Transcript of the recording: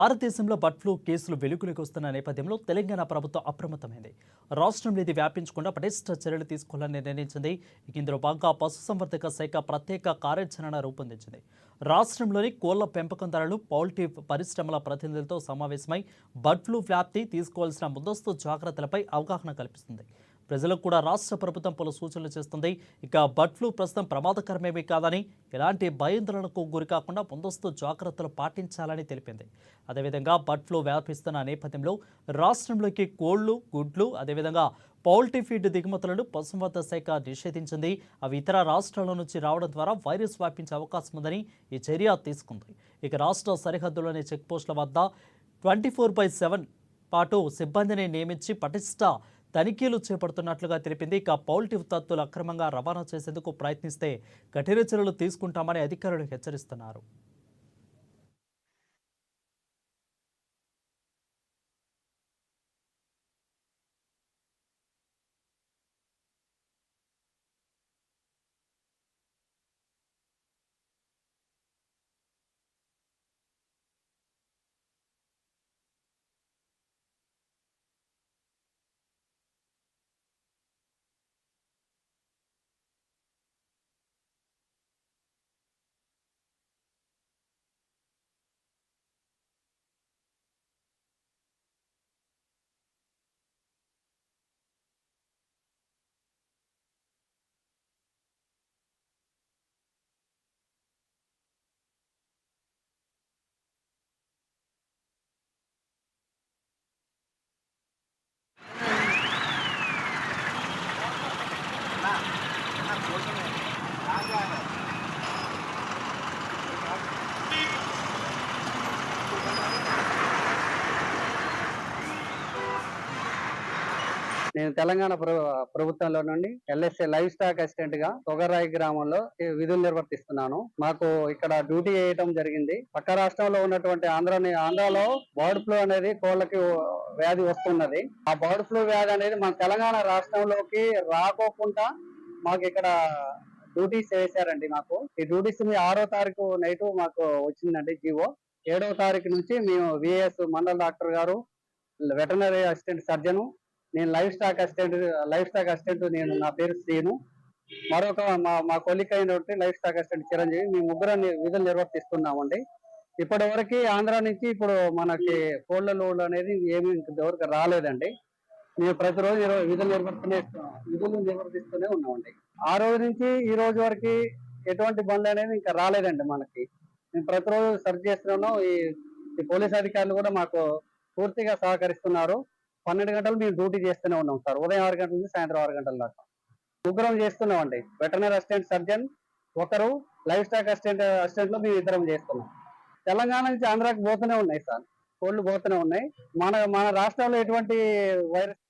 భారతదేశంలో bird flu కేసులు వెలుగులోకి వస్తున్న నేపథ్యంలో తెలంగాణ ప్రభుత్వం అప్రమత్తమైంది. రాష్ట్రంలో ఇది వ్యాపించకుండా పటిష్ట చర్యలు తీసుకోవాలని నిర్ణయించింది. ఇందులో భాగంగా పశుసంవర్ధక శాఖ ప్రత్యేక కార్యాచరణ రూపొందించింది. రాష్ట్రంలోని కోళ్ల పెంపకందారులు, పౌల్ట్రీ పరిశ్రమల ప్రతినిధులతో సమావేశమై బర్డ్ ఫ్లూ వ్యాప్తి తీసుకోవాల్సిన ముందస్తు జాగ్రత్తలపై అవగాహన కల్పిస్తుంది. ప్రజలకు కూడా రాష్ట్ర ప్రభుత్వం పలు సూచనలు చేస్తుంది. ఇక బర్డ్ ఫ్లూ ప్రస్తుతం ప్రమాదకరమేమీ కాదని, ఎలాంటి భయాందోళనకు గురికాకుండా ముందస్తు జాగ్రత్తలు పాటించాలని తెలిపింది. అదేవిధంగా బర్డ్ ఫ్లూ వ్యాపిస్తున్న నేపథ్యంలో రాష్ట్రంలోకి కోళ్లు, గుడ్లు, అదేవిధంగా పౌల్ట్రీ ఫీడ్ దిగుమతులను పశుసంవర్ధక శాఖ నిషేధించింది. అవి ఇతర రాష్ట్రాల నుంచి రావడం ద్వారా వైరస్ వ్యాపించే అవకాశం ఉందని ఈ చర్య తీసుకుంది. ఇక రాష్ట్ర సరిహద్దులోని చెక్పోస్టుల వద్ద 24/7 పాటు సిబ్బందిని నియమించి పటిష్ట తనిఖీలు చేపడుతున్నట్లుగా తెలిపింది. ఇక పౌల్ట్రీ ఉత్పత్తులు అక్రమంగా రవాణా చేసేందుకు ప్రయత్నిస్తే కఠిన చర్యలు తీసుకుంటామని అధికారులు హెచ్చరిస్తున్నారు. నేను తెలంగాణ ప్రభుత్వంలో నుండి ఎల్ఎస్ఏ లైవ్ స్టాక్ అసిస్టెంట్ గా తొగరాయి గ్రామంలో విధులు నిర్వర్తిస్తున్నాను. మాకు ఇక్కడ డ్యూటీ చేయటం జరిగింది. పక్క రాష్ట్రంలో ఉన్నటువంటి ఆంధ్రాలో బర్డ్ ఫ్లూ అనేది కోళ్ళకి వ్యాధి వస్తున్నది. ఆ బర్డ్ ఫ్లూ వ్యాధి అనేది మన తెలంగాణ రాష్ట్రంలోకి రాకోకుండా మాకు ఇక్కడ డ్యూటీస్ వేశారండి. మాకు ఈ డ్యూటీస్ 6వ తారీఖు నైట్ మాకు వచ్చిందండి జీవో. 7వ తారీఖు నుంచి మేము విఎస్ మండల డాక్టర్ గారు, వెటనరీ అసిస్టెంట్ సర్జను, నేను లైవ్ స్టాక్ అసిస్టెంట్ నేను, నా పేరు శ్రీను, మరొక మా కొలిక్ అయినటువంటి లైవ్ స్టాక్ అసిస్టెంట్ చిరంజీవి, మేము ముగ్గురు విధులు నిర్వర్తిస్తున్నామండి. ఇప్పటి వరకు ఆంధ్ర నుంచి ఇప్పుడు మనకి కోళ్ల లోడ్ అనేది ఏమి ఇంతవరకు రాలేదండి. మేము ప్రతిరోజు విధులు నిర్వర్తిస్తూనే ఉన్నామండి. ఆ రోజు నుంచి ఈ రోజు వరకు ఎటువంటి బండ్లు అనేది ఇంకా రాలేదండి మనకి. మేము ప్రతిరోజు సర్చ్ చేస్తున్నాము. ఈ పోలీస్ అధికారులు కూడా మాకు పూర్తిగా సహకరిస్తున్నారు. 12 గంటలు మేము డ్యూటీ చేస్తూనే ఉన్నాం సార్. ఉదయం 6 గంటల నుంచి సాయంత్రం 6 గంటల దాకా ముగ్గురం చేస్తున్నామండి. వెటనరీ అసిస్టెంట్ సర్జన్ ఒకరు, లైవ్ స్టాక్ అసిస్టెంట్ లో మేము ఇద్దరం చేస్తున్నాం. తెలంగాణ నుంచి ఆంధ్రాకి పోతూనే ఉన్నాయి సార్, కోళ్లు పోతూనే ఉన్నాయి. మన రాష్ట్రంలో ఎటువంటి వైరస్